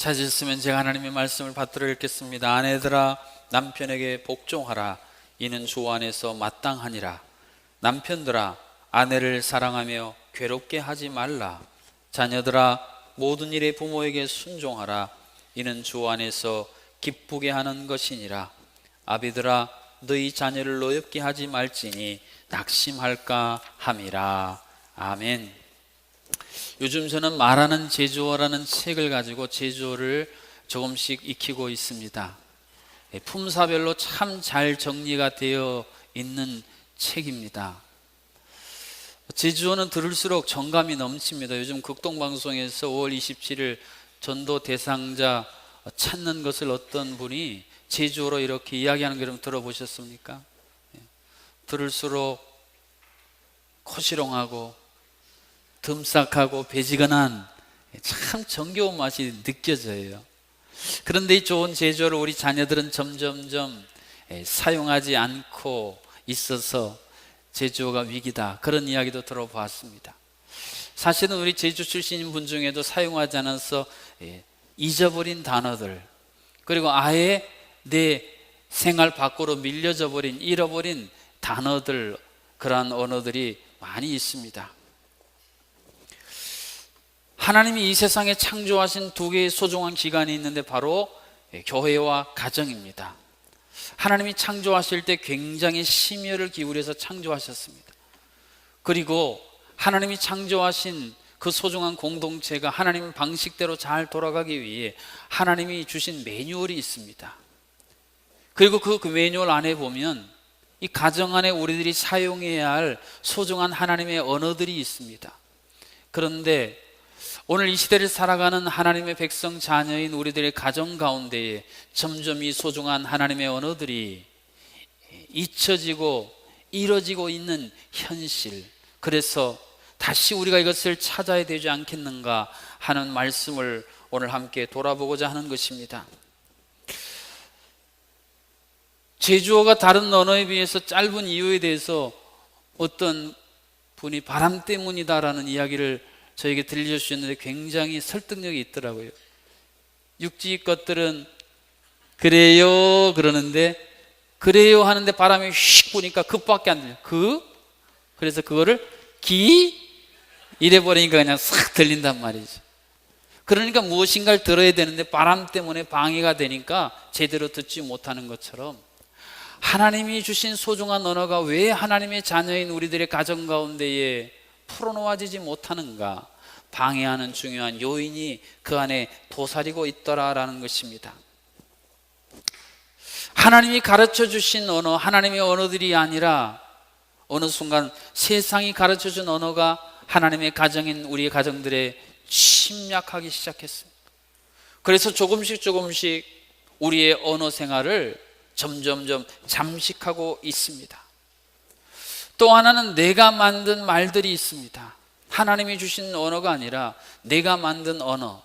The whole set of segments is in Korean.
찾으셨으면 제가 하나님의 말씀을 받들어 읽겠습니다. 아내들아 남편에게 복종하라. 이는 주 안에서 마땅하니라. 남편들아 아내를 사랑하며 괴롭게 하지 말라. 자녀들아 모든 일에 부모에게 순종하라. 이는 주 안에서 기쁘게 하는 것이니라. 아비들아 너희 자녀를 노엽게 하지 말지니 낙심할까 함이라. 아멘. 요즘 저는 말하는 제주어라는 책을 가지고 제주어를 조금씩 익히고 있습니다. 품사별로 참 잘 정리가 되어 있는 책입니다. 제주어는 들을수록 정감이 넘칩니다. 요즘 극동방송에서 5월 27일 전도 대상자 찾는 것을 어떤 분이 제주어로 이렇게 이야기하는 거 여러분 들어보셨습니까? 들을수록 코시롱하고 듬싹하고 배지근한 참 정겨운 맛이 느껴져요. 그런데 이 좋은 제주어를 우리 자녀들은 점점점 사용하지 않고 있어서 제주어가 위기다, 그런 이야기도 들어봤습니다. 사실은 우리 제주 출신인 분 중에도 사용하지 않아서 잊어버린 단어들, 그리고 아예 내 생활 밖으로 밀려져 버린, 잃어버린 단어들, 그러한 언어들이 많이 있습니다. 하나님이 이 세상에 창조하신 두 개의 소중한 기관이 있는데 바로 교회와 가정입니다. 하나님이 창조하실 때 굉장히 심혈을 기울여서 창조하셨습니다. 그리고 하나님이 창조하신 그 소중한 공동체가 하나님의 방식대로 잘 돌아가기 위해 하나님이 주신 매뉴얼이 있습니다. 그리고 그 매뉴얼 안에 보면 이 가정 안에 우리들이 사용해야 할 소중한 하나님의 언어들이 있습니다. 그런데 오늘 이 시대를 살아가는 하나님의 백성 자녀인 우리들의 가정 가운데에 점점 이 소중한 하나님의 언어들이 잊혀지고 잃어지고 있는 현실, 그래서 다시 우리가 이것을 찾아야 되지 않겠는가 하는 말씀을 오늘 함께 돌아보고자 하는 것입니다. 제주어가 다른 언어에 비해서 짧은 이유에 대해서 어떤 분이 바람 때문이다라는 이야기를 저에게 들려주셨는데 굉장히 설득력이 있더라고요. 육지 것들은 그래요 그러는데, 그래요 하는데 바람이 휙 부니까 그밖에 안 들려요. 그래서 그거를 이래버리니까 그냥 싹 들린단 말이죠. 그러니까 무엇인가를 들어야 되는데 바람 때문에 방해가 되니까 제대로 듣지 못하는 것처럼, 하나님이 주신 소중한 언어가 왜 하나님의 자녀인 우리들의 가정 가운데에 풀어놓아지지 못하는가, 방해하는 중요한 요인이 그 안에 도사리고 있더라라는 것입니다. 하나님이 가르쳐 주신 언어, 하나님의 언어들이 아니라 어느 순간 세상이 가르쳐 준 언어가 하나님의 가정인 우리의 가정들에 침략하기 시작했습니다. 그래서 조금씩 우리의 언어 생활을 점점점 잠식하고 있습니다. 또 하나는 내가 만든 말들이 있습니다. 하나님이 주신 언어가 아니라 내가 만든 언어,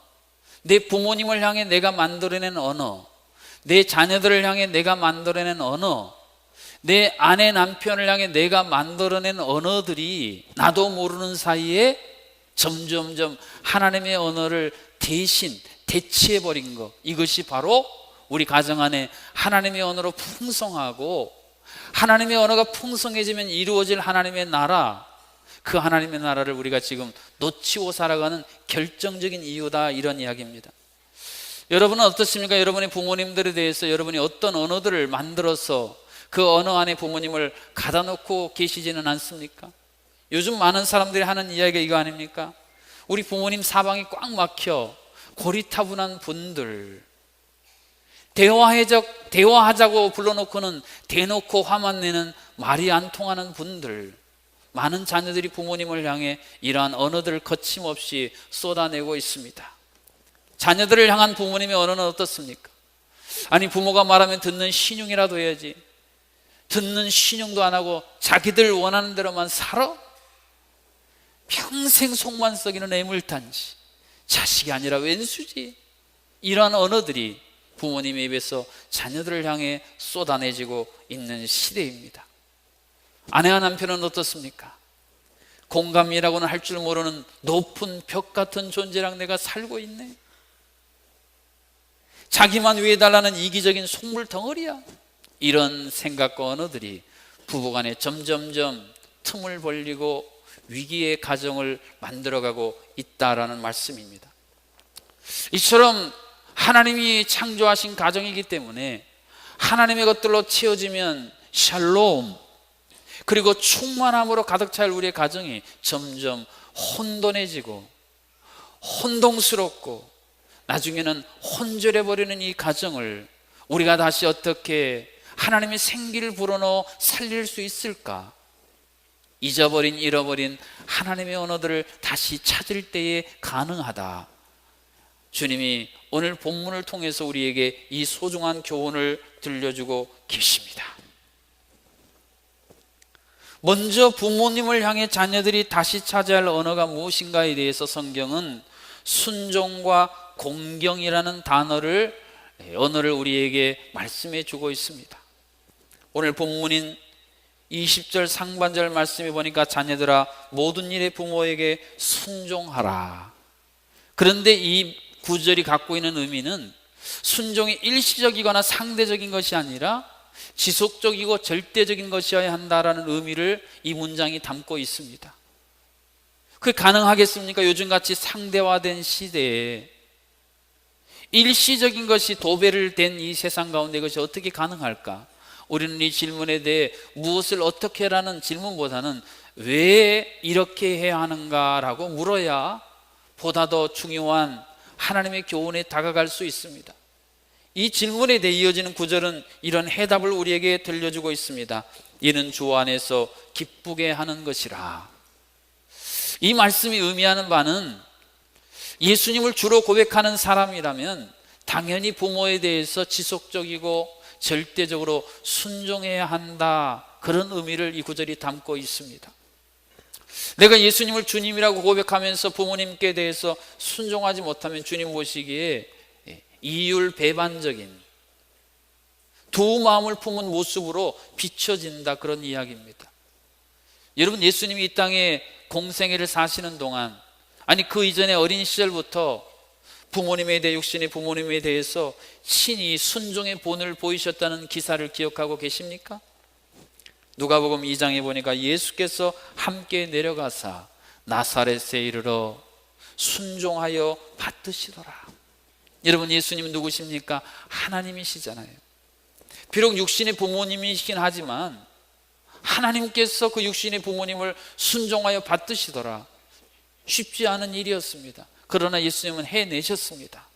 내 부모님을 향해 내가 만들어낸 언어, 내 자녀들을 향해 내가 만들어낸 언어, 내 아내 남편을 향해 내가 만들어낸 언어들이 나도 모르는 사이에 점점점 하나님의 언어를 대체해버린 것, 이것이 바로 우리 가정 안에 하나님의 언어로 풍성하고, 하나님의 언어가 풍성해지면 이루어질 하나님의 나라, 그 하나님의 나라를 우리가 지금 놓치고 살아가는 결정적인 이유다, 이런 이야기입니다. 여러분은 어떻습니까? 여러분의 부모님들에 대해서 여러분이 어떤 언어들을 만들어서 그 언어 안에 부모님을 가다 놓고 계시지는 않습니까? 요즘 많은 사람들이 하는 이야기가 이거 아닙니까? 우리 부모님 사방이 꽉 막혀 고리타분한 분들, 대화하자고 불러놓고는 대놓고 화만 내는 말이 안 통하는 분들, 많은 자녀들이 부모님을 향해 이러한 언어들을 거침없이 쏟아내고 있습니다. 자녀들을 향한 부모님의 언어는 어떻습니까? 아니, 부모가 말하면 듣는 신용이라도 해야지, 듣는 신용도 안 하고 자기들 원하는 대로만 살아? 평생 속만 썩이는 애물단지, 자식이 아니라 왼수지. 이러한 언어들이 부모님의 입에서 자녀들을 향해 쏟아내지고 있는 시대입니다. 아내와 남편은 어떻습니까? 공감이라고는 할 줄 모르는 높은 벽 같은 존재랑 내가 살고 있네. 자기만 위해달라는 이기적인 속물 덩어리야. 이런 생각과 언어들이 부부간에 점점점 틈을 벌리고 위기의 가정을 만들어가고 있다라는 말씀입니다. 이처럼 하나님이 창조하신 가정이기 때문에 하나님의 것들로 채워지면 샬롬, 그리고 충만함으로 가득 찰 우리의 가정이 점점 혼돈해지고 혼동스럽고 나중에는 혼절해버리는 이 가정을 우리가 다시 어떻게 하나님의 생기를 불어넣어 살릴 수 있을까? 잃어버린 하나님의 언어들을 다시 찾을 때에 가능하다. 주님이 오늘 본문을 통해서 우리에게 이 소중한 교훈을 들려주고 계십니다. 먼저 부모님을 향해 자녀들이 다시 찾아야 할 언어가 무엇인가에 대해서 성경은 순종과 공경이라는 언어를 우리에게 말씀해 주고 있습니다. 오늘 본문인 20절 상반절 말씀에 보니까 자녀들아 모든 일에 부모에게 순종하라. 그런데 이 구절이 갖고 있는 의미는 순종이 일시적이거나 상대적인 것이 아니라 지속적이고 절대적인 것이어야 한다라는 의미를 이 문장이 담고 있습니다. 그게 가능하겠습니까? 요즘같이 상대화된 시대에 일시적인 것이 도배를 된 이 세상 가운데 이것이 어떻게 가능할까? 우리는 이 질문에 대해 무엇을 어떻게 하라는 질문보다는 왜 이렇게 해야 하는가라고 물어야 보다 더 중요한 하나님의 교훈에 다가갈 수 있습니다. 이 질문에 대해 이어지는 구절은 이런 해답을 우리에게 들려주고 있습니다. 이는 주 안에서 기쁘게 하는 것이라. 이 말씀이 의미하는 바는 예수님을 주로 고백하는 사람이라면 당연히 부모에 대해서 지속적이고 절대적으로 순종해야 한다, 그런 의미를 이 구절이 담고 있습니다. 내가 예수님을 주님이라고 고백하면서 부모님께 대해서 순종하지 못하면 주님 보시기에 이율배반적인 두 마음을 품은 모습으로 비춰진다, 그런 이야기입니다. 여러분, 예수님이 이 땅에 공생애를 사시는 동안, 아니 그 이전에 어린 시절부터 부모님에 대해, 육신의 부모님에 대해서 친히 순종의 본을 보이셨다는 기사를 기억하고 계십니까? 누가복음 2장에 보니까 예수께서 함께 내려가사 나사렛에 이르러 순종하여 받드시더라. 여러분, 예수님은 누구십니까? 하나님이시잖아요. 비록 육신의 부모님이시긴 하지만 하나님께서 그 육신의 부모님을 순종하여 받드시더라. 쉽지 않은 일이었습니다. 그러나 예수님은 해내셨습니다.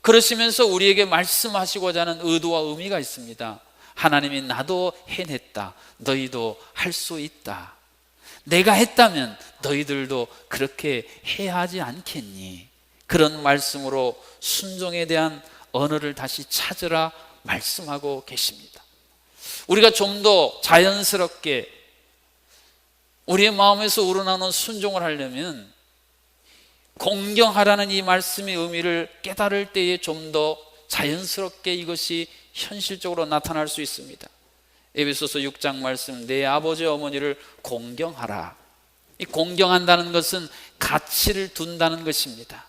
그러시면서 우리에게 말씀하시고자 하는 의도와 의미가 있습니다. 하나님이 나도 해냈다, 너희도 할 수 있다. 내가 했다면 너희들도 그렇게 해야 하지 않겠니? 그런 말씀으로 순종에 대한 언어를 다시 찾으라 말씀하고 계십니다. 우리가 좀 더 자연스럽게 우리의 마음에서 우러나오는 순종을 하려면 공경하라는 이 말씀의 의미를 깨달을 때에 좀 더 자연스럽게 이것이 현실적으로 나타날 수 있습니다. 에베소서 6장 말씀, 내 아버지 어머니를 공경하라. 이 공경한다는 것은 가치를 둔다는 것입니다.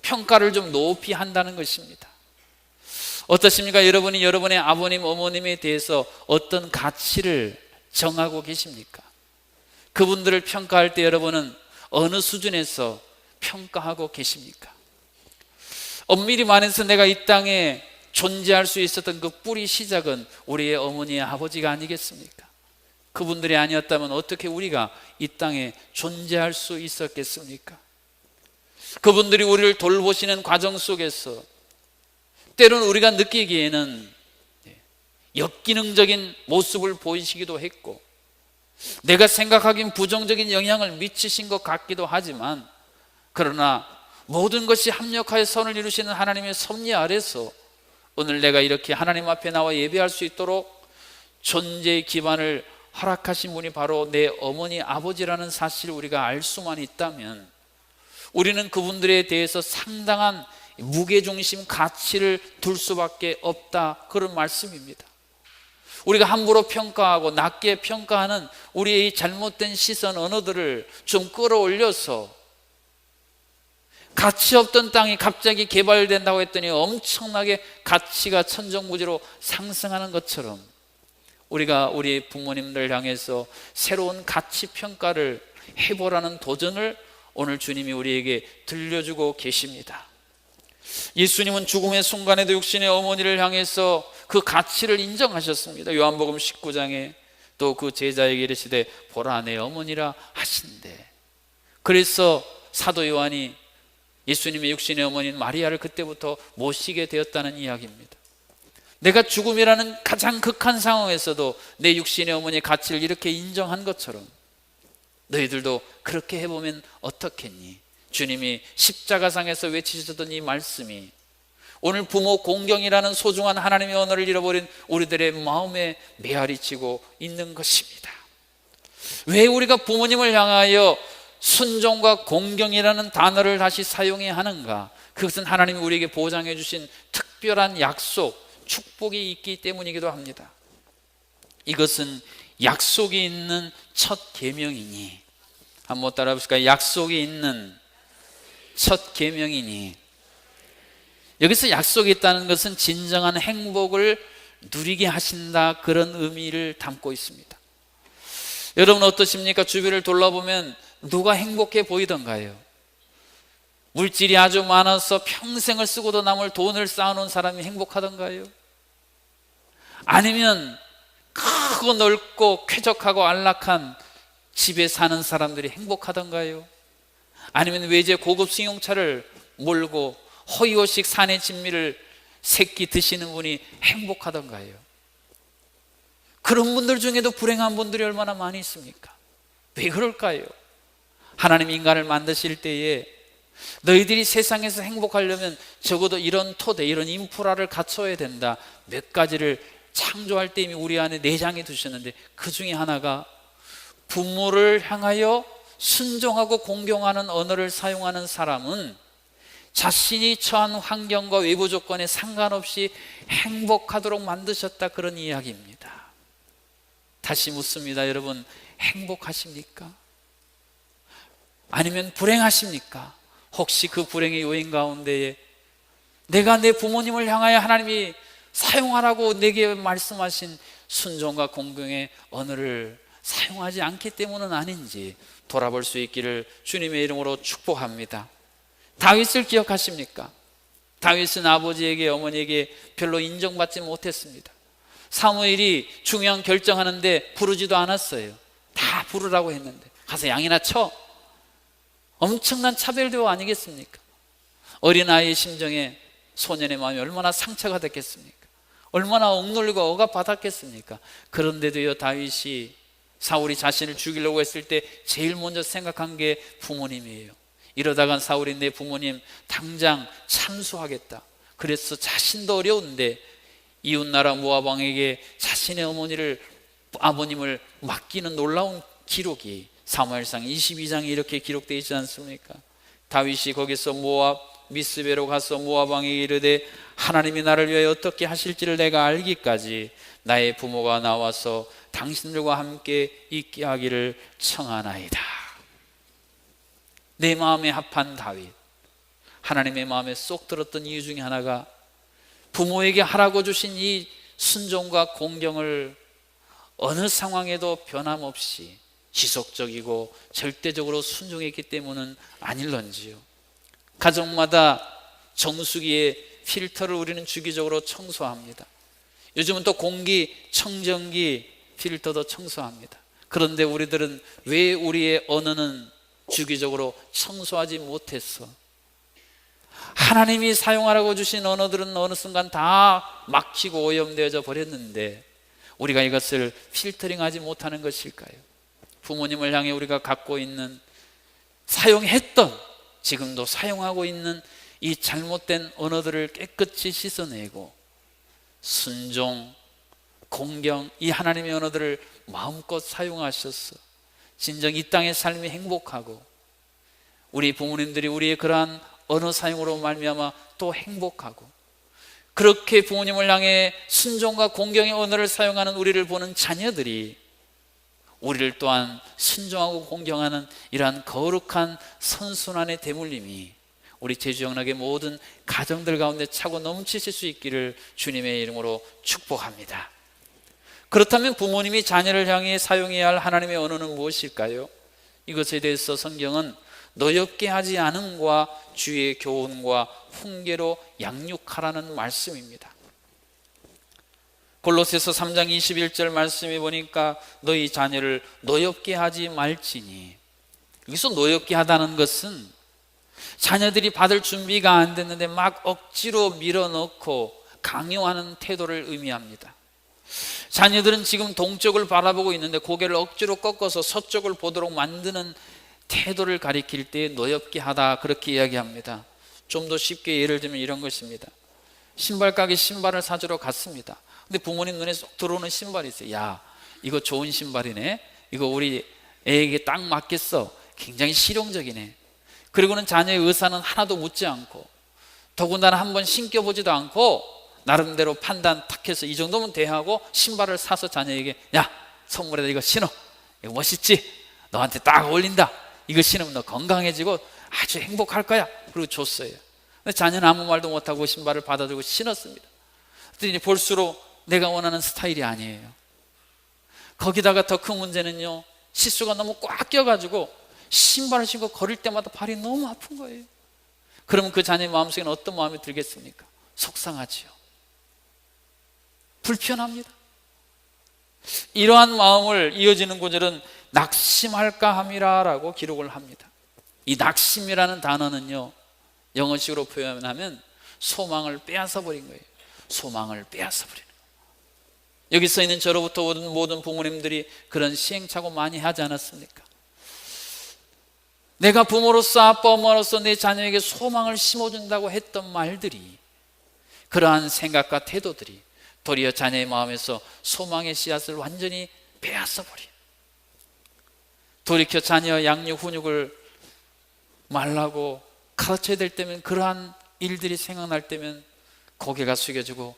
평가를 좀 높이 한다는 것입니다. 어떻습니까? 여러분이 여러분의 아버님 어머님에 대해서 어떤 가치를 정하고 계십니까? 그분들을 평가할 때 여러분은 어느 수준에서 평가하고 계십니까? 엄밀히 말해서 내가 이 땅에 존재할 수 있었던 그 뿌리 시작은 우리의 어머니의 아버지가 아니겠습니까? 그분들이 아니었다면 어떻게 우리가 이 땅에 존재할 수 있었겠습니까? 그분들이 우리를 돌보시는 과정 속에서 때로는 우리가 느끼기에는 역기능적인 모습을 보이시기도 했고, 내가 생각하기엔 부정적인 영향을 미치신 것 같기도 하지만, 그러나 모든 것이 합력하여 선을 이루시는 하나님의 섭리 아래서 오늘 내가 이렇게 하나님 앞에 나와 예배할 수 있도록 존재의 기반을 허락하신 분이 바로 내 어머니 아버지라는 사실을 우리가 알 수만 있다면 우리는 그분들에 대해서 상당한 무게중심 가치를 둘 수밖에 없다, 그런 말씀입니다. 우리가 함부로 평가하고 낮게 평가하는 우리의 잘못된 시선 언어들을 좀 끌어올려서 가치 없던 땅이 갑자기 개발된다고 했더니 엄청나게 가치가 천정부지로 상승하는 것처럼 우리가 우리 부모님들 향해서 새로운 가치 평가를 해보라는 도전을 오늘 주님이 우리에게 들려주고 계십니다. 예수님은 죽음의 순간에도 육신의 어머니를 향해서 그 가치를 인정하셨습니다. 요한복음 19장에 또 그 제자에게 이르시되 보라 내 어머니라 하신대. 그래서 사도 요한이 예수님의 육신의 어머니인 마리아를 그때부터 모시게 되었다는 이야기입니다. 내가 죽음이라는 가장 극한 상황에서도 내 육신의 어머니의 가치를 이렇게 인정한 것처럼 너희들도 그렇게 해보면 어떻겠니? 주님이 십자가상에서 외치셨던 이 말씀이 오늘 부모 공경이라는 소중한 하나님의 언어를 잃어버린 우리들의 마음에 메아리치고 있는 것입니다. 왜 우리가 부모님을 향하여 순종과 공경이라는 단어를 다시 사용해야 하는가? 그것은 하나님이 우리에게 보장해 주신 특별한 약속, 축복이 있기 때문이기도 합니다. 이것은 약속이 있는 첫 계명이니, 한번 따라해 보실까요? 약속이 있는 첫 계명이니. 여기서 약속이 있다는 것은 진정한 행복을 누리게 하신다, 그런 의미를 담고 있습니다. 여러분 어떠십니까? 주변을 돌아보면 누가 행복해 보이던가요? 물질이 아주 많아서 평생을 쓰고도 남을 돈을 쌓아놓은 사람이 행복하던가요? 아니면 크고 넓고 쾌적하고 안락한 집에 사는 사람들이 행복하던가요? 아니면 외제 고급 승용차를 몰고 허위호식 산의 진미를 새끼 드시는 분이 행복하던가요? 그런 분들 중에도 불행한 분들이 얼마나 많이 있습니까? 왜 그럴까요? 하나님 인간을 만드실 때에 너희들이 세상에서 행복하려면 적어도 이런 토대, 이런 인프라를 갖춰야 된다, 몇 가지를 창조할 때 이미 우리 안에 내장해 두셨는데, 그 중에 하나가 부모를 향하여 순종하고 공경하는 언어를 사용하는 사람은 자신이 처한 환경과 외부 조건에 상관없이 행복하도록 만드셨다, 그런 이야기입니다. 다시 묻습니다. 여러분 행복하십니까? 아니면 불행하십니까? 혹시 그 불행의 요인 가운데에 내가 내 부모님을 향하여 하나님이 사용하라고 내게 말씀하신 순종과 공경의 언어를 사용하지 않기 때문은 아닌지 돌아볼 수 있기를 주님의 이름으로 축복합니다. 다윗을 기억하십니까? 다윗은 아버지에게 어머니에게 별로 인정받지 못했습니다. 사무엘이 중요한 결정하는데 부르지도 않았어요. 다 부르라고 했는데 가서 양이나 쳐. 엄청난 차별 대우 아니겠습니까? 어린아이의 심정에 소년의 마음이 얼마나 상처가 됐겠습니까? 얼마나 억눌리고 억압받았겠습니까? 그런데도요, 다윗이 사울이 자신을 죽이려고 했을 때 제일 먼저 생각한 게 부모님이에요. 이러다간 사울이 내 부모님 당장 참수하겠다. 그래서 자신도 어려운데 이웃나라 모압 왕에게 자신의 아버님을 맡기는 놀라운 기록이 사무엘상 22장에 이렇게 기록되어 있지 않습니까? 다윗이 거기서 모압 미스베로 가서 모압 왕에게 이르되 하나님이 나를 위하여 어떻게 하실지를 내가 알기까지 나의 부모가 나와서 당신들과 함께 있게 하기를 청하나이다. 내 마음에 합한 다윗, 하나님의 마음에 쏙 들었던 이유 중에 하나가 부모에게 하라고 주신 이 순종과 공경을 어느 상황에도 변함없이 지속적이고 절대적으로 순종했기 때문은 아닐런지요. 가정마다 정수기에 필터를 우리는 주기적으로 청소합니다. 요즘은 또 공기 청정기 필터도 청소합니다. 그런데 우리들은 왜 우리의 언어는 주기적으로 청소하지 못했어? 하나님이 사용하라고 주신 언어들은 어느 순간 다 막히고 오염되어져 버렸는데 우리가 이것을 필터링하지 못하는 것일까요? 부모님을 향해 우리가 갖고 있는, 사용했던, 지금도 사용하고 있는 이 잘못된 언어들을 깨끗이 씻어내고 순종, 공경, 이 하나님의 언어들을 마음껏 사용하셔서 진정 이 땅의 삶이 행복하고 우리 부모님들이 우리의 그러한 언어 사용으로 말미암아 또 행복하고, 그렇게 부모님을 향해 순종과 공경의 언어를 사용하는 우리를 보는 자녀들이 우리를 또한 순종하고 공경하는 이러한 거룩한 선순환의 대물림이 우리 제주영락의 모든 가정들 가운데 차고 넘치실 수 있기를 주님의 이름으로 축복합니다. 그렇다면 부모님이 자녀를 향해 사용해야 할 하나님의 언어는 무엇일까요? 이것에 대해서 성경은 너엽게 하지 않음과 주의 교훈과 훈계로 양육하라는 말씀입니다. 골로새서 3장 21절 말씀에 보니까 너희 자녀를 노엽게 하지 말지니, 여기서 노엽게 하다는 것은 자녀들이 받을 준비가 안 됐는데 막 억지로 밀어넣고 강요하는 태도를 의미합니다. 자녀들은 지금 동쪽을 바라보고 있는데 고개를 억지로 꺾어서 서쪽을 보도록 만드는 태도를 가리킬 때 노엽게 하다, 그렇게 이야기합니다. 좀 더 쉽게 예를 들면 이런 것입니다. 신발 가게 신발을 사주러 갔습니다. 근데 부모님 눈에 쏙 들어오는 신발이 있어요. 야, 이거 좋은 신발이네, 이거 우리 애에게 딱 맞겠어, 굉장히 실용적이네. 그리고는 자녀의 의사는 하나도 묻지 않고, 더군다나 한번 신겨보지도 않고 나름대로 판단 탁 해서 이 정도면 돼 하고 신발을 사서 자녀에게, 야, 선물에다 이거 신어, 이거 멋있지, 너한테 딱 어울린다, 이거 신으면 너 건강해지고 아주 행복할 거야. 그리고 줬어요. 근데 자녀는 아무 말도 못하고 신발을 받아들고 신었습니다. 그랬더니 볼수록 내가 원하는 스타일이 아니에요. 거기다가 더 큰 문제는요, 시수가 너무 꽉 껴가지고 신발을 신고 걸을 때마다 발이 너무 아픈 거예요. 그러면 그 자녀의 마음속에는 어떤 마음이 들겠습니까? 속상하지요. 불편합니다. 이러한 마음을 이어지는 구절은 낙심할까 함이라라고 기록을 합니다. 이 낙심이라는 단어는요, 영어식으로 표현하면 소망을 빼앗아 버린 거예요. 소망을 빼앗아 버리는 거예요. 여기 써 있는 저로부터 오는 모든 부모님들이 그런 시행착오 많이 하지 않았습니까? 내가 부모로서, 아빠 엄마로서 내 자녀에게 소망을 심어준다고 했던 말들이, 그러한 생각과 태도들이 도리어 자녀의 마음에서 소망의 씨앗을 완전히 빼앗아 버린, 돌이켜 자녀 양육 훈육을 말라고 가르쳐야 될 때면, 그러한 일들이 생각날 때면 고개가 숙여지고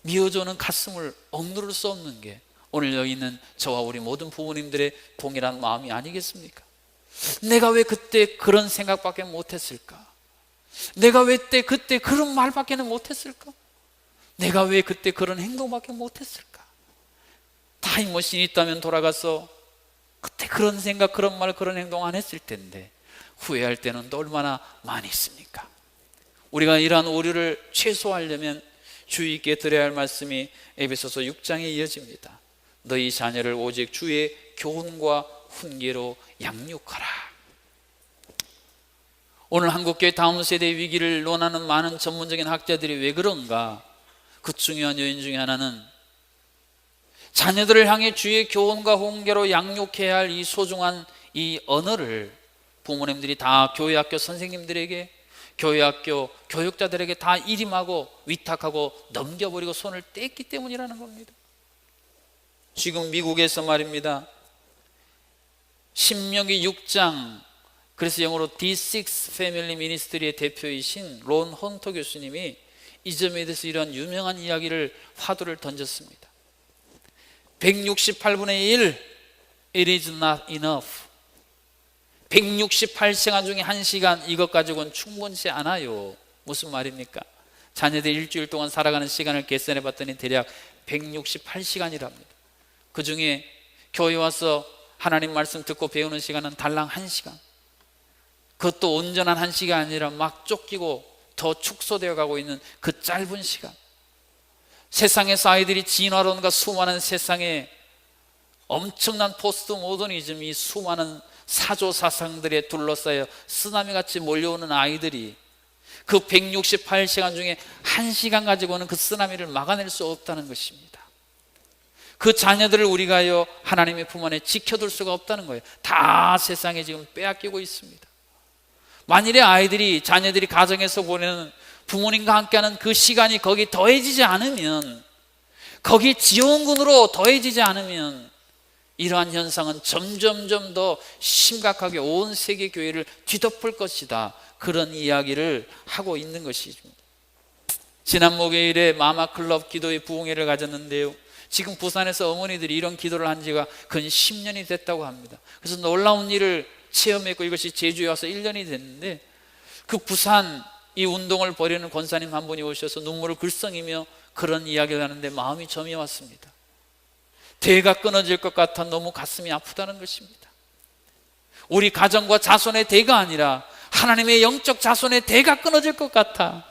미어져오는 가슴을 억누를 수 없는 게 오늘 여기 있는 저와 우리 모든 부모님들의 동일한 마음이 아니겠습니까? 내가 왜 그때 그런 생각밖에 못했을까? 내가 왜 그때 그런 말밖에 못했을까? 내가 왜 그때 그런 행동밖에 못했을까? 타임머신이 있다면 돌아가서 그때 그런 생각, 그런 말, 그런 행동 안 했을 텐데 후회할 때는 또 얼마나 많이 있습니까? 우리가 이러한 오류를 최소화하려면 주의 있게 들어야 할 말씀이 에베소서 6장에 이어집니다. 너희 자녀를 오직 주의 교훈과 훈계로 양육하라. 오늘 한국교회 다음 세대 위기를 논하는 많은 전문적인 학자들이 왜 그런가? 그 중요한 요인 중에 하나는 자녀들을 향해 주의 교훈과 훈계로 양육해야 할 이 소중한 이 언어를 부모님들이 다 교회학교 선생님들에게, 교회학교 교육자들에게 다 일임하고 위탁하고 넘겨버리고 손을 뗐기 때문이라는 겁니다. 지금 미국에서 말입니다, 신명기 6장, 그래서 영어로 D6 패밀리 미니스트리의 대표이신 론 헌터 교수님이 이 점에 대해서 이런 유명한 이야기를 화두를 던졌습니다. 168분의 1 It is not enough. 168시간 중에 1시간, 이것 가지고는 충분치 않아요. 무슨 말입니까? 자녀들 일주일 동안 살아가는 시간을 계산해 봤더니 대략 168시간이랍니다. 그 중에 교회 와서 하나님 말씀 듣고 배우는 시간은 달랑 1시간. 그것도 온전한 1시간이 아니라 막 쫓기고 더 축소되어 가고 있는 그 짧은 시간. 세상에서 아이들이 진화론과 수많은 세상에 엄청난 포스트 모더니즘, 이 수많은 사조 사상들에 둘러싸여 쓰나미같이 몰려오는 아이들이 그 168시간 중에 1시간 가지고는 그 쓰나미를 막아낼 수 없다는 것입니다. 그 자녀들을 우리가요 하나님의 품 안에 지켜둘 수가 없다는 거예요. 다 세상에 지금 빼앗기고 있습니다. 만일에 아이들이, 자녀들이 가정에서 보내는 부모님과 함께하는 그 시간이 거기 더해지지 않으면, 거기 지원군으로 더해지지 않으면 이러한 현상은 점점점 더 심각하게 온 세계 교회를 뒤덮을 것이다, 그런 이야기를 하고 있는 것이죠. 지난 목요일에 마마클럽 기도의 부흥회를 가졌는데요, 지금 부산에서 어머니들이 이런 기도를 한 지가 근 10년이 됐다고 합니다. 그래서 놀라운 일을 체험했고 이것이 제주에 와서 1년이 됐는데, 그 부산 이 운동을 벌이는 권사님 한 분이 오셔서 눈물을 글썽이며 그런 이야기를 하는데 마음이 점이 왔습니다. 대가 끊어질 것 같아 너무 가슴이 아프다는 것입니다. 우리 가정과 자손의 대가 아니라 하나님의 영적 자손의 대가 끊어질 것 같아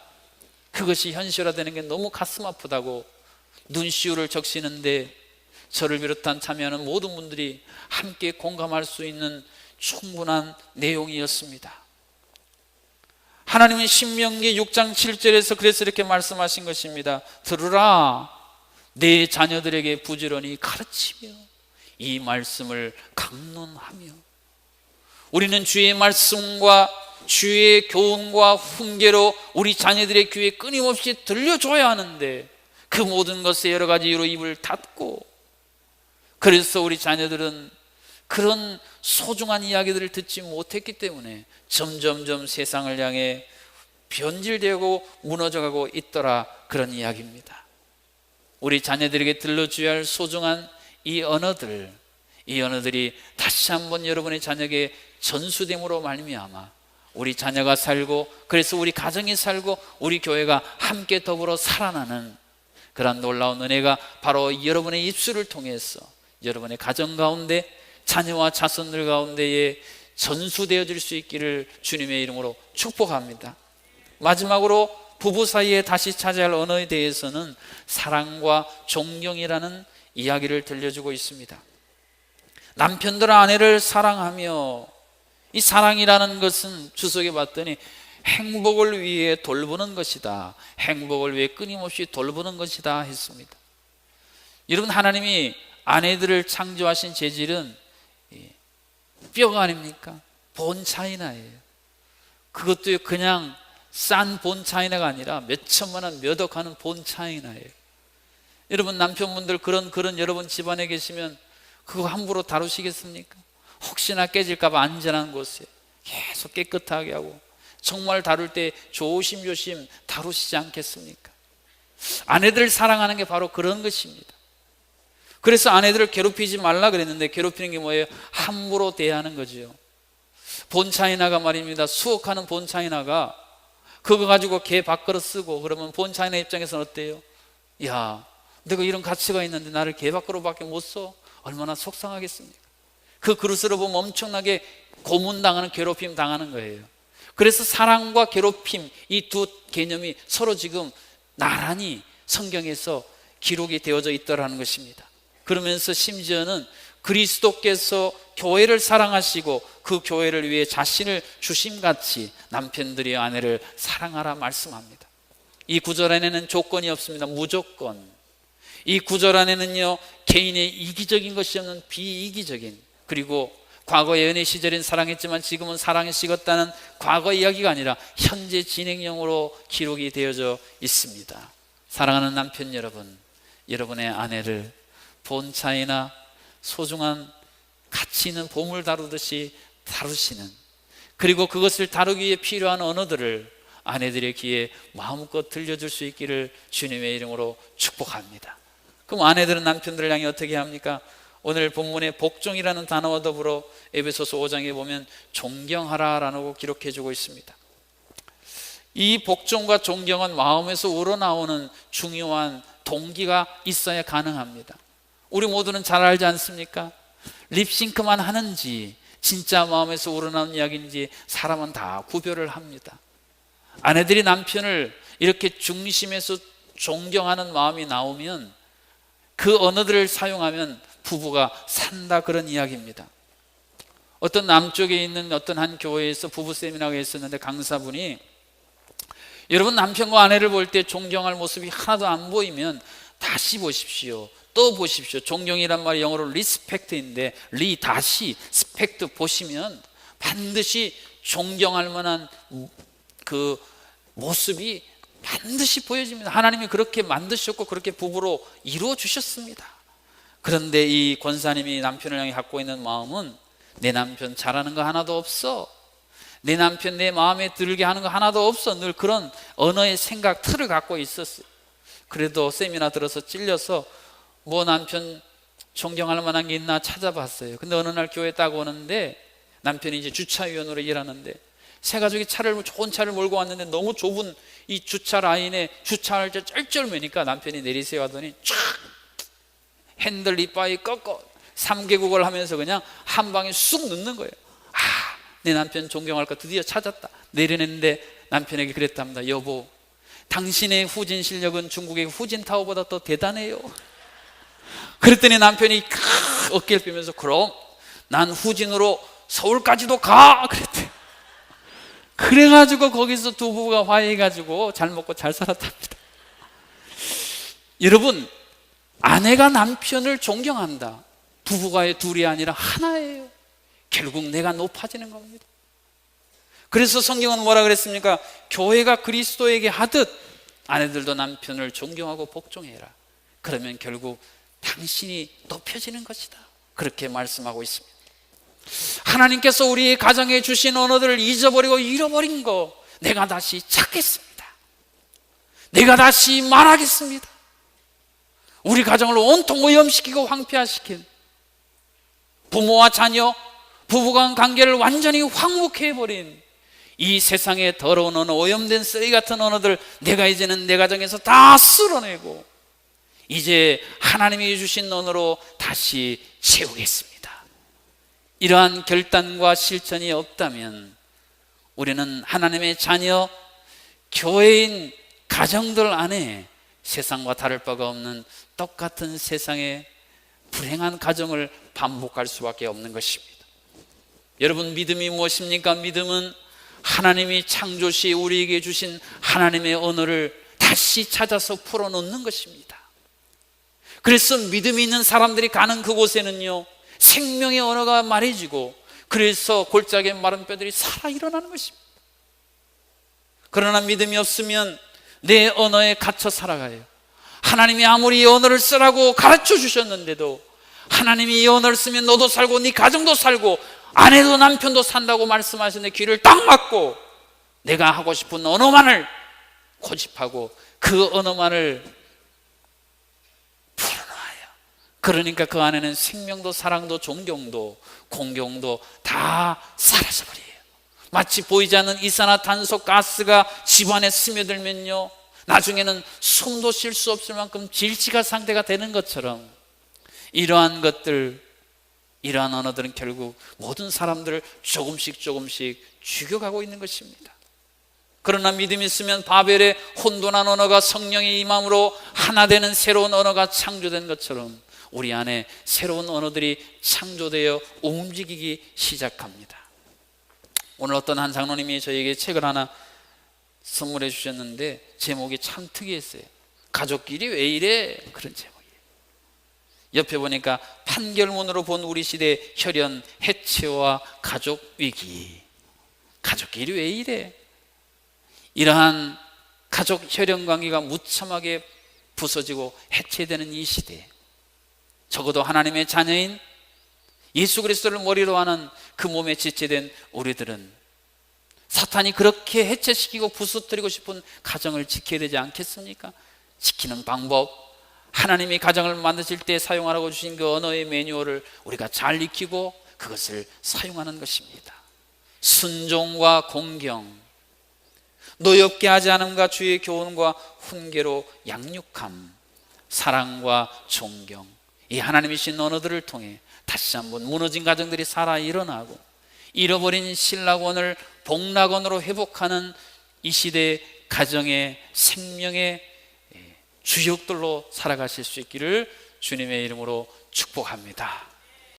그것이 현실화되는 게 너무 가슴 아프다고 눈시울을 적시는데 저를 비롯한 참여하는 모든 분들이 함께 공감할 수 있는 충분한 내용이었습니다. 하나님은 신명기 6장 7절에서 그래서 이렇게 말씀하신 것입니다. 들으라, 내 자녀들에게 부지런히 가르치며 이 말씀을 강론하며. 우리는 주의 말씀과 주의 교훈과 훈계로 우리 자녀들의 귀에 끊임없이 들려줘야 하는데 그 모든 것에 여러 가지 이유로 입을 닫고, 그래서 우리 자녀들은 그런 소중한 이야기들을 듣지 못했기 때문에 점점점 세상을 향해 변질되고 무너져가고 있더라, 그런 이야기입니다. 우리 자녀들에게 들려줘야 할 소중한 이 언어들이 다시 한번 여러분의 자녀에게 전수됨으로 말미암아 우리 자녀가 살고, 그래서 우리 가정이 살고 우리 교회가 함께 더불어 살아나는 그런 놀라운 은혜가 바로 여러분의 입술을 통해서 여러분의 가정 가운데 자녀와 자손들 가운데에 전수되어질 수 있기를 주님의 이름으로 축복합니다. 마지막으로 부부 사이에 다시 찾아야 할 언어에 대해서는 사랑과 존경이라는 이야기를 들려주고 있습니다. 남편들 아내를 사랑하며, 이 사랑이라는 것은 주석에 봤더니 행복을 위해 돌보는 것이다, 행복을 위해 끊임없이 돌보는 것이다 했습니다. 여러분, 하나님이 아내들을 창조하신 재질은 뼈가 아닙니까? 본차이나예요. 그것도 그냥 싼 본차이나가 아니라 몇 천만 원, 몇 억 하는 본차이나예요. 여러분, 남편분들 그런 여러분 집안에 계시면 그거 함부로 다루시겠습니까? 혹시나 깨질까 봐 안전한 곳에 계속 깨끗하게 하고 정말 다룰 때 조심조심 다루시지 않겠습니까? 아내들을 사랑하는 게 바로 그런 것입니다. 그래서 아내들을 괴롭히지 말라 그랬는데 괴롭히는 게 뭐예요? 함부로 대하는 거죠. 본차이나가 말입니다, 수억하는 본차이나가 그거 가지고 개 밥그릇 쓰고 그러면 본차이나 입장에서는 어때요? 야, 내가 이런 가치가 있는데 나를 개 밥그릇밖에 못 써? 얼마나 속상하겠습니까? 그 그릇으로 보면 엄청나게 고문당하는, 괴롭힘 당하는 거예요. 그래서 사랑과 괴롭힘, 이 두 개념이 서로 지금 나란히 성경에서 기록이 되어져 있더라는 것입니다. 그러면서 심지어는 그리스도께서 교회를 사랑하시고 그 교회를 위해 자신을 주심같이 남편들이 아내를 사랑하라 말씀합니다. 이 구절 안에는 조건이 없습니다. 무조건. 이 구절 안에는요, 개인의 이기적인 것이 없는 비이기적인, 그리고 과거의 연애 시절엔 사랑했지만 지금은 사랑이 식었다는 과거 이야기가 아니라 현재 진행형으로 기록이 되어져 있습니다. 사랑하는 남편 여러분, 여러분의 아내를 본차이나 소중한 가치 있는 보물 다루듯이 다루시는, 그리고 그것을 다루기 위해 필요한 언어들을 아내들의 귀에 마음껏 들려줄 수 있기를 주님의 이름으로 축복합니다. 그럼 아내들은 남편들을 향해 어떻게 합니까? 오늘 본문의 복종이라는 단어와 더불어 에베소서 5장에 보면 존경하라라고 기록해주고 있습니다. 이 복종과 존경은 마음에서 우러나오는 중요한 동기가 있어야 가능합니다. 우리 모두는 잘 알지 않습니까? 립싱크만 하는지 진짜 마음에서 우러나오는 이야기인지 사람은 다 구별을 합니다. 아내들이 남편을 이렇게 중심에서 존경하는 마음이 나오면 그 언어들을 사용하면 부부가 산다, 그런 이야기입니다. 어떤 남쪽에 있는 어떤 한 교회에서 부부 세미나가 있었는데 강사분이, 여러분 남편과 아내를 볼 때 존경할 모습이 하나도 안 보이면 다시 보십시오, 또 보십시오. 존경이란 말이 영어로 리스펙트인데 다시 스펙트 보시면 반드시 존경할 만한 그 모습이 반드시 보여집니다. 하나님이 그렇게 만드셨고 그렇게 부부로 이루어 주셨습니다. 그런데 이 권사님이 남편을 향해 갖고 있는 마음은, 내 남편 잘하는 거 하나도 없어, 내 남편 내 마음에 들게 하는 거 하나도 없어, 늘 그런 언어의 생각 틀을 갖고 있었어요. 그래도 세미나 들어서 찔려서 뭐 남편 존경할 만한 게 있나 찾아봤어요. 근데 어느 날 교회 딱 오는데 남편이 이제 주차위원으로 일하는데 새 가족이 좋은 차를 몰고 왔는데 너무 좁은 이 주차 라인에 주차할 때 쩔쩔매니까 남편이 내리세요 하더니 쫙 핸들 이빠이 꺾어 3개국을 하면서 그냥 한 방에 쑥 넣는 거예요. 내 남편 존경할 거 드디어 찾았다. 내려냈는데 남편에게 그랬답니다. 여보, 당신의 후진 실력은 중국의 후진타오보다 더 대단해요. 그랬더니 남편이 어깨를 펴면서 그럼 난 후진으로 서울까지도 가! 그랬대. 그래가지고 거기서 두 부부가 화해해가지고 잘 먹고 잘 살았답니다. 여러분, 아내가 남편을 존경한다. 부부가 둘이 아니라 하나예요. 결국 내가 높아지는 겁니다. 그래서 성경은 뭐라 그랬습니까? 교회가 그리스도에게 하듯 아내들도 남편을 존경하고 복종해라. 그러면 결국 당신이 높여지는 것이다. 그렇게 말씀하고 있습니다. 하나님께서 우리 가정에 주신 언어들을 잊어버리고 잃어버린 거 내가 다시 찾겠습니다. 내가 다시 말하겠습니다. 우리 가정을 온통 오염시키고 황폐화시킨 부모와 자녀, 부부간 관계를 완전히 황묵해버린 이 세상의 더러운 언어, 오염된 쓰레기 같은 언어들 내가 이제는 내 가정에서 다 쓸어내고 이제 하나님이 주신 언어로 다시 채우겠습니다. 이러한 결단과 실천이 없다면 우리는 하나님의 자녀, 교회인 가정들 안에 세상과 다를 바가 없는 똑같은 세상의 불행한 가정을 반복할 수밖에 없는 것입니다. 여러분, 믿음이 무엇입니까? 믿음은 하나님이 창조시 우리에게 주신 하나님의 언어를 다시 찾아서 풀어놓는 것입니다. 그래서 믿음이 있는 사람들이 가는 그곳에는요, 생명의 언어가 말해지고 그래서 골짜기에 마른 뼈들이 살아 일어나는 것입니다. 그러나 믿음이 없으면 내 언어에 갇혀 살아가요. 하나님이 아무리 이 언어를 쓰라고 가르쳐 주셨는데도 하나님이 이 언어를 쓰면 너도 살고 네 가정도 살고 아내도 남편도 산다고 말씀하시는데 귀를 딱 막고 내가 하고 싶은 언어만을 고집하고 그 언어만을 풀어놔요. 그러니까 그 안에는 생명도 사랑도 존경도 공경도 다 사라져버려요. 마치 보이지 않는 이산화탄소 가스가 집안에 스며들면요, 나중에는 숨도 쉴 수 없을 만큼 질식한 상태가 되는 것처럼 이러한 것들, 이러한 언어들은 결국 모든 사람들을 조금씩 죽여가고 있는 것입니다. 그러나 믿음이 있으면 바벨의 혼돈한 언어가 성령의 임함으로 하나 되는 새로운 언어가 창조된 것처럼 우리 안에 새로운 언어들이 창조되어 움직이기 시작합니다. 오늘 어떤 한 장로님이 저에게 책을 하나 선물해 주셨는데 제목이 참 특이했어요. 가족끼리 왜 이래? 그런 제목이에요. 옆에 보니까 판결문으로 본 우리 시대 혈연 해체와 가족 위기. 가족끼리 왜 이래? 이러한 가족 혈연 관계가 무참하게 부서지고 해체되는 이 시대, 적어도 하나님의 자녀인 예수 그리스도를 머리로 하는 그 몸에 지체된 우리들은 사탄이 그렇게 해체시키고 부서뜨리고 싶은 가정을 지켜야 되지 않겠습니까? 지키는 방법, 하나님이 가정을 만드실 때 사용하라고 주신 그 언어의 매뉴얼을 우리가 잘 익히고 그것을 사용하는 것입니다. 순종과 공경, 노엽게 하지 않음과 주의 교훈과 훈계로 양육함, 사랑과 존경, 이 하나님이 주신 언어들을 통해 다시 한번 무너진 가정들이 살아 일어나고 잃어버린 신락원을 복락원으로 회복하는 이 시대 가정의 생명의 주역들로 살아가실 수 있기를 주님의 이름으로 축복합니다.